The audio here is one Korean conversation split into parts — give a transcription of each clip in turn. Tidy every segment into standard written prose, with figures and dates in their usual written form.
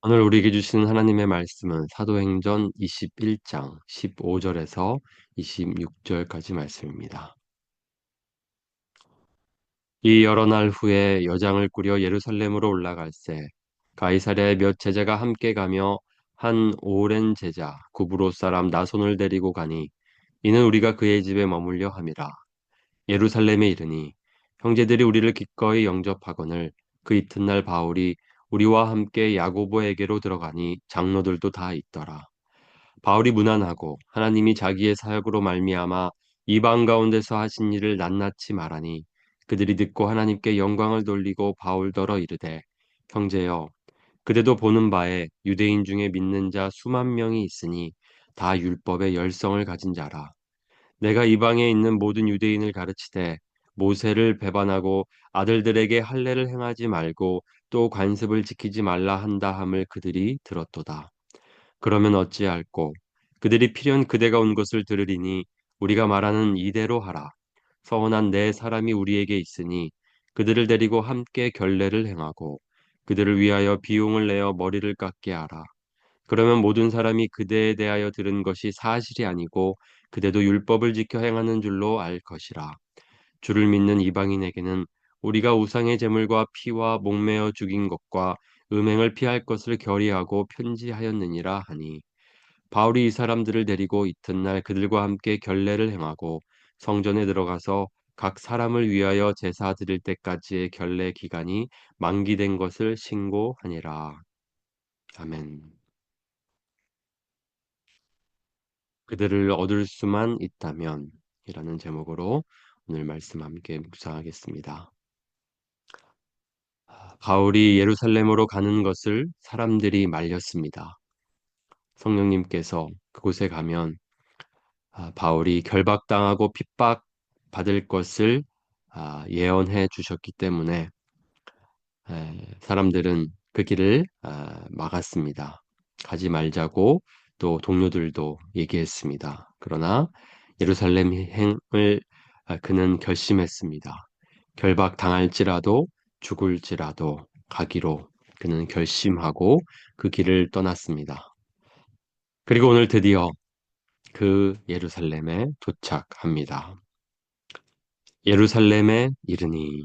오늘 우리에게 주시는 하나님의 말씀은 사도행전 21장 15절에서 26절까지 말씀입니다. 이 여러 날 후에 여장을 꾸려 예루살렘으로 올라갈새 가이사랴의 몇 제자가 함께 가며 한 오랜 제자 구브로 사람 나손을 데리고 가니 이는 우리가 그의 집에 머물려 함이라. 예루살렘에 이르니 형제들이 우리를 기꺼이 영접하거늘 그 이튿날 바울이 우리와 함께 야고보에게로 들어가니 장로들도 다 있더라. 바울이 무난하고 하나님이 자기의 사역으로 말미암아 이방 가운데서 하신 일을 낱낱이 말하니 그들이 듣고 하나님께 영광을 돌리고 바울더러 이르되 형제여 그대도 보는 바에 유대인 중에 믿는 자 수만 명이 있으니 다 율법의 열성을 가진 자라. 내가 이방에 있는 모든 유대인을 가르치되 모세를 배반하고 아들들에게 할례를 행하지 말고 또 관습을 지키지 말라 한다 함을 그들이 들었도다. 그러면 어찌할꼬 그들이 필연 그대가 온 것을 들으리니 우리가 말하는 이대로 하라. 서원한 네 사람이 우리에게 있으니 그들을 데리고 함께 결례를 행하고 그들을 위하여 비용을 내어 머리를 깎게 하라. 그러면 모든 사람이 그대에 대하여 들은 것이 사실이 아니고 그대도 율법을 지켜 행하는 줄로 알 것이라. 주를 믿는 이방인에게는 우리가 우상의 제물과 피와 목매어 죽인 것과 음행을 피할 것을 결의하고 편지하였느니라 하니 바울이 이 사람들을 데리고 이튿날 그들과 함께 결례를 행하고 성전에 들어가서 각 사람을 위하여 제사 드릴 때까지의 결례 기간이 만기된 것을 신고하니라. 아멘. 그들을 얻을 수만 있다면 이라는 제목으로 오늘 말씀 함께 묵상하겠습니다. 바울이 예루살렘으로 가는 것을 사람들이 말렸습니다. 성령님께서 그곳에 가면 바울이 결박당하고 핍박받을 것을 예언해 주셨기 때문에 사람들은 그 길을 막았습니다. 가지 말자고 또 동료들도 얘기했습니다. 그러나 예루살렘 행을 그는 결심했습니다. 결박당할지라도 죽을지라도 가기로 그는 결심하고 그 길을 떠났습니다. 그리고 오늘 드디어 그 예루살렘에 도착합니다. 예루살렘에 이르니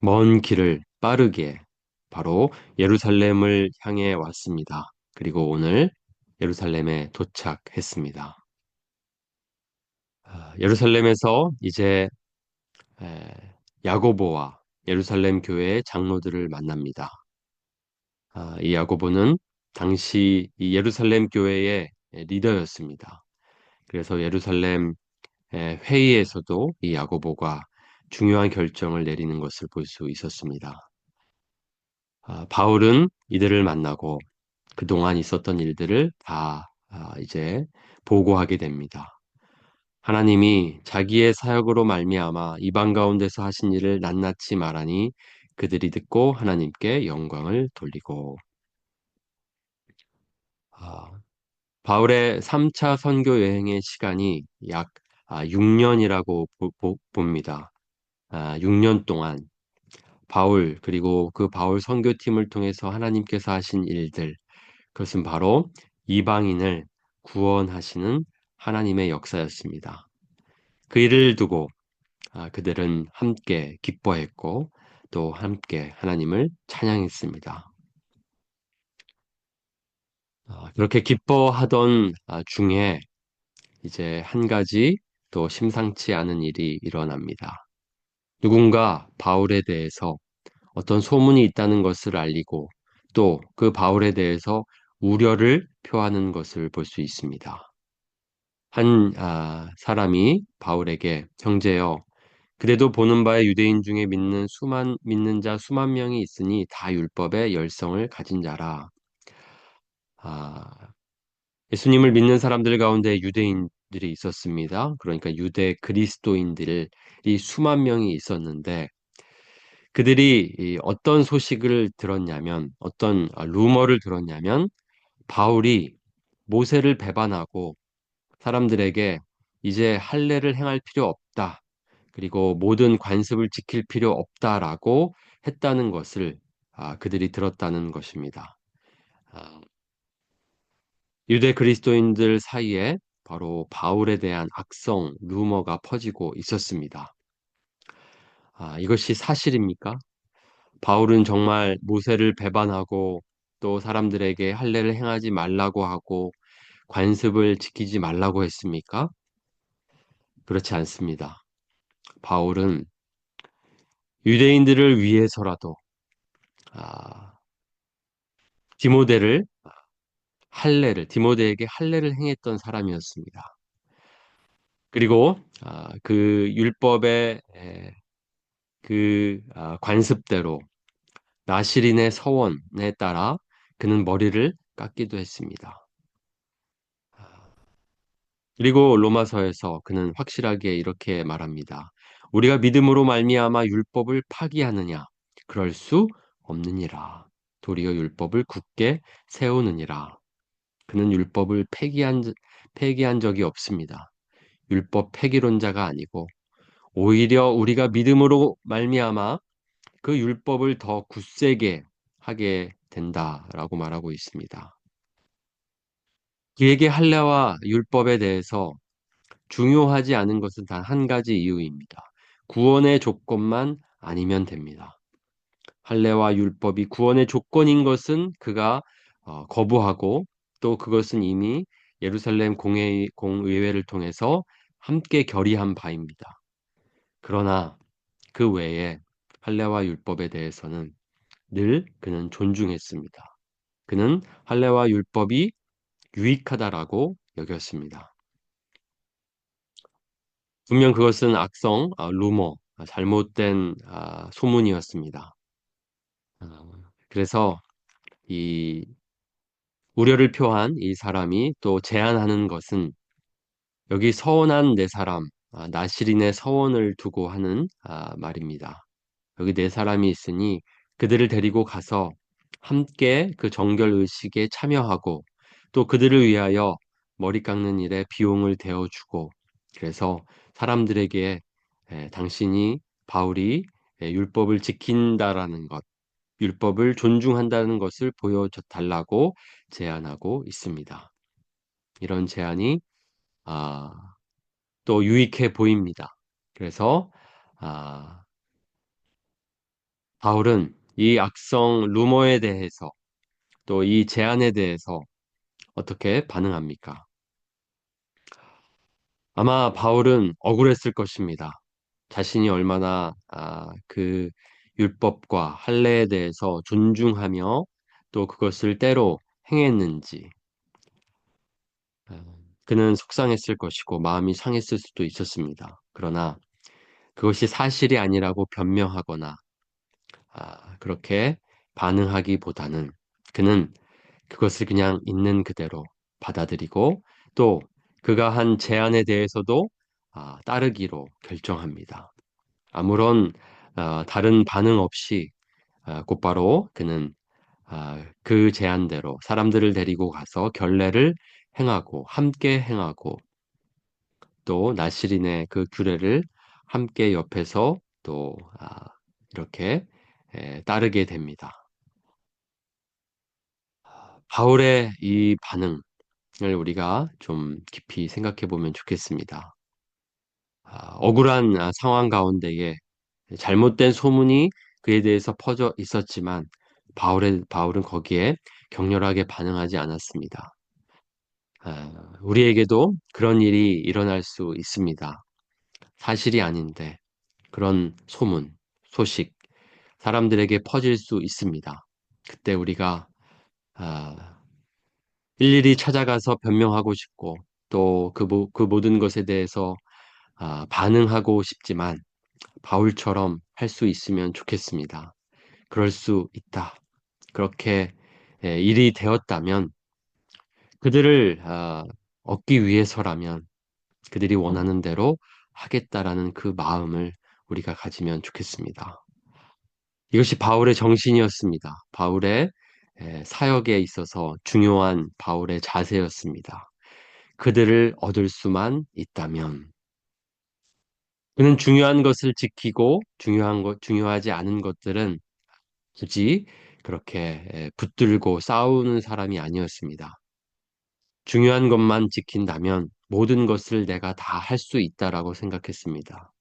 먼 길을 빠르게 바로 예루살렘을 향해 왔습니다. 그리고 오늘 예루살렘에 도착했습니다. 예루살렘에서 이제 에, 야고보와 예루살렘 교회의 장로들을 만납니다. 이 야고보는 당시 이 예루살렘 교회의 리더였습니다. 그래서 예루살렘 회의에서도 이 야고보가 중요한 결정을 내리는 것을 볼 수 있었습니다. 바울은 이들을 만나고 그동안 있었던 일들을 다 이제 보고하게 됩니다. 하나님이 자기의 사역으로 말미암아 이방 가운데서 하신 일을 낱낱이 말하니 그들이 듣고 하나님께 영광을 돌리고 아, 바울의 3차 선교 여행의 시간이 약 6년이라고 봅니다. 6년 동안 바울 그리고 그 바울 선교팀을 통해서 하나님께서 하신 일들 그것은 바로 이방인을 구원하시는 하나님의 역사였습니다. 그 일을 두고 그들은 함께 기뻐했고 또 함께 하나님을 찬양했습니다. 그렇게 기뻐하던 중에 이제 한 가지 또 심상치 않은 일이 일어납니다. 누군가 바울에 대해서 어떤 소문이 있다는 것을 알리고 또 그 바울에 대해서 우려를 표하는 것을 볼 수 있습니다. 한 사람이 바울에게 형제여 그래도 보는 바에 유대인 중에 믿는 자 수만 명이 있으니 다 율법의 열성을 가진 자라. 아, 예수님을 믿는 사람들 가운데 유대인들이 있었습니다. 그러니까 유대 그리스도인들이 수만 명이 있었는데 그들이 이 어떤 소식을 들었냐면 어떤 루머를 들었냐면 바울이 모세를 배반하고 사람들에게 이제 할례를 행할 필요 없다. 그리고 모든 관습을 지킬 필요 없다라고 했다는 것을 그들이 들었다는 것입니다. 아, 유대 그리스도인들 사이에 바로 바울에 대한 악성 루머가 퍼지고 있었습니다. 이것이 사실입니까? 바울은 정말 모세를 배반하고 또 사람들에게 할례를 행하지 말라고 하고 관습을 지키지 말라고 했습니까? 그렇지 않습니다. 바울은 유대인들을 위해서라도 아, 디모데를 디모데에게 할례를 행했던 사람이었습니다. 그리고 그 율법의 관습대로 나실인의 서원에 따라 그는 머리를 깎기도 했습니다. 그리고 로마서에서 그는 확실하게 이렇게 말합니다. 우리가 믿음으로 말미암아 율법을 파기하느냐? 그럴 수 없느니라. 도리어 율법을 굳게 세우느니라. 그는 율법을 폐기한 적이 없습니다. 율법 폐기론자가 아니고 오히려 우리가 믿음으로 말미암아 그 율법을 더 굳세게 하게 된다라고 말하고 있습니다. 그에게 할례와 율법에 대해서 중요하지 않은 것은 단 한 가지 이유입니다. 구원의 조건만 아니면 됩니다. 할례와 율법이 구원의 조건인 것은 그가 거부하고 또 그것은 이미 예루살렘 공의회를 통해서 함께 결의한 바입니다. 그러나 그 외에 할례와 율법에 대해서는 늘 그는 존중했습니다. 그는 할례와 율법이 유익하다라고 여겼습니다. 분명 그것은 루머, 잘못된 소문이었습니다. 그래서 이 우려를 표한 이 사람이 또 제안하는 것은 여기 서원한 네 사람, 나실인의 서원을 두고 하는 말입니다. 여기 네 사람이 있으니 그들을 데리고 가서 함께 그 정결 의식에 참여하고 또 그들을 위하여 머리 깎는 일에 비용을 대어주고 그래서 사람들에게 당신이 바울이 율법을 지킨다라는 것, 율법을 존중한다는 것을 보여달라고 제안하고 있습니다. 이런 제안이 아, 또 유익해 보입니다. 그래서 아, 바울은 이 악성 루머에 대해서 또 이 제안에 대해서 어떻게 반응합니까? 아마 바울은 억울했을 것입니다. 자신이 얼마나 그 율법과 할례에 대해서 존중하며 또 그것을 때로 행했는지 아, 그는 속상했을 것이고 마음이 상했을 수도 있었습니다. 그러나 그것이 사실이 아니라고 변명하거나 그렇게 반응하기보다는 그는 그것을 그냥 있는 그대로 받아들이고 또 그가 한 제안에 대해서도 따르기로 결정합니다. 아무런 다른 반응 없이 곧바로 그는 그 제안대로 사람들을 데리고 가서 결례를 행하고 함께 행하고 또 나실인의 그 규례를 함께 옆에서 또 이렇게 따르게 됩니다. 바울의 이 반응을 우리가 좀 깊이 생각해 보면 좋겠습니다. 억울한 상황 가운데에 잘못된 소문이 그에 대해서 퍼져 있었지만 바울은 거기에 격렬하게 반응하지 않았습니다. 우리에게도 그런 일이 일어날 수 있습니다. 사실이 아닌데 그런 소식, 사람들에게 퍼질 수 있습니다. 그때 우리가 아, 일일이 찾아가서 변명하고 싶고 또 그 모든 것에 대해서 반응하고 싶지만 바울처럼 할 수 있으면 좋겠습니다. 그럴 수 있다. 그렇게 일이 되었다면 그들을 얻기 위해서라면 그들이 원하는 대로 하겠다라는 그 마음을 우리가 가지면 좋겠습니다. 이것이 바울의 정신이었습니다. 바울의 사역에 있어서 중요한 바울의 자세였습니다. 그들을 얻을 수만 있다면 그는 중요한 것을 지키고 중요하지 않은 것들은 굳이 그렇게 붙들고 싸우는 사람이 아니었습니다. 중요한 것만 지킨다면 모든 것을 내가 다 할 수 있다라고 생각했습니다.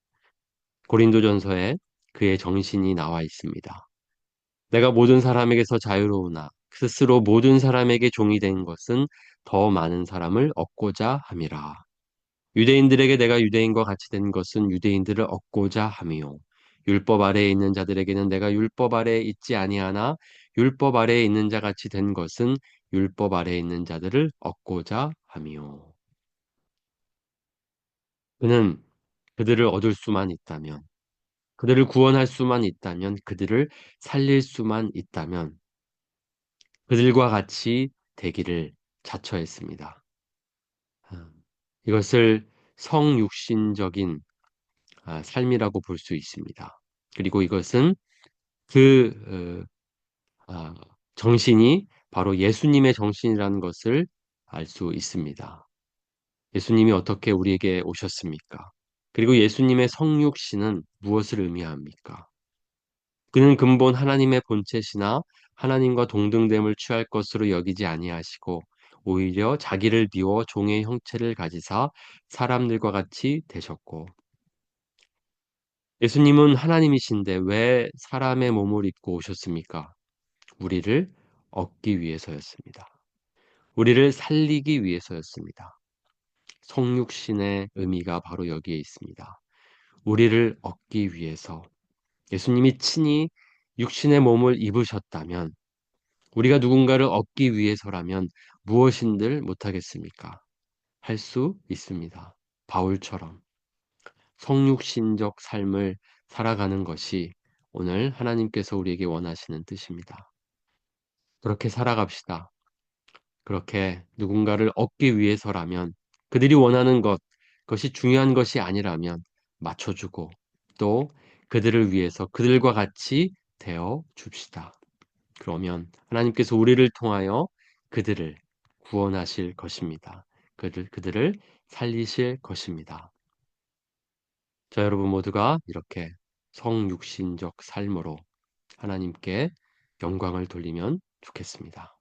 고린도전서에 그의 정신이 나와 있습니다. 내가 모든 사람에게서 자유로우나 스스로 모든 사람에게 종이 된 것은 더 많은 사람을 얻고자 함이라. 유대인들에게 내가 유대인과 같이 된 것은 유대인들을 얻고자 함이요. 율법 아래에 있는 자들에게는 내가 율법 아래에 있지 아니하나 율법 아래에 있는 자 같이 된 것은 율법 아래에 있는 자들을 얻고자 함이요. 그는 그들을 얻을 수만 있다면, 그들을 구원할 수만 있다면, 그들을 살릴 수만 있다면 그들과 같이 되기를 자처했습니다. 아, 이것을 성육신적인 삶이라고 볼 수 있습니다. 그리고 이것은 그 정신이 바로 예수님의 정신이라는 것을 알 수 있습니다. 예수님이 어떻게 우리에게 오셨습니까? 그리고 예수님의 성육신은 무엇을 의미합니까? 그는 근본 하나님의 본체시나 하나님과 동등됨을 취할 것으로 여기지 아니하시고 오히려 자기를 비워 종의 형체를 가지사 사람들과 같이 되셨고 예수님은 하나님이신데 왜 사람의 몸을 입고 오셨습니까? 우리를 얻기 위해서였습니다. 우리를 살리기 위해서였습니다. 성육신의 의미가 바로 여기에 있습니다. 우리를 얻기 위해서 예수님이 친히 육신의 몸을 입으셨다면 우리가 누군가를 얻기 위해서라면 무엇인들 못하겠습니까? 할 수 있습니다. 바울처럼 성육신적 삶을 살아가는 것이 오늘 하나님께서 우리에게 원하시는 뜻입니다. 그렇게 살아갑시다. 그렇게 누군가를 얻기 위해서라면 그들이 원하는 것, 그것이 중요한 것이 아니라면 맞춰주고 또 그들을 위해서 그들과 같이 되어 줍시다. 그러면 하나님께서 우리를 통하여 그들을 구원하실 것입니다. 그들을 살리실 것입니다. 자, 여러분 모두가 이렇게 성육신적 삶으로 하나님께 영광을 돌리면 좋겠습니다.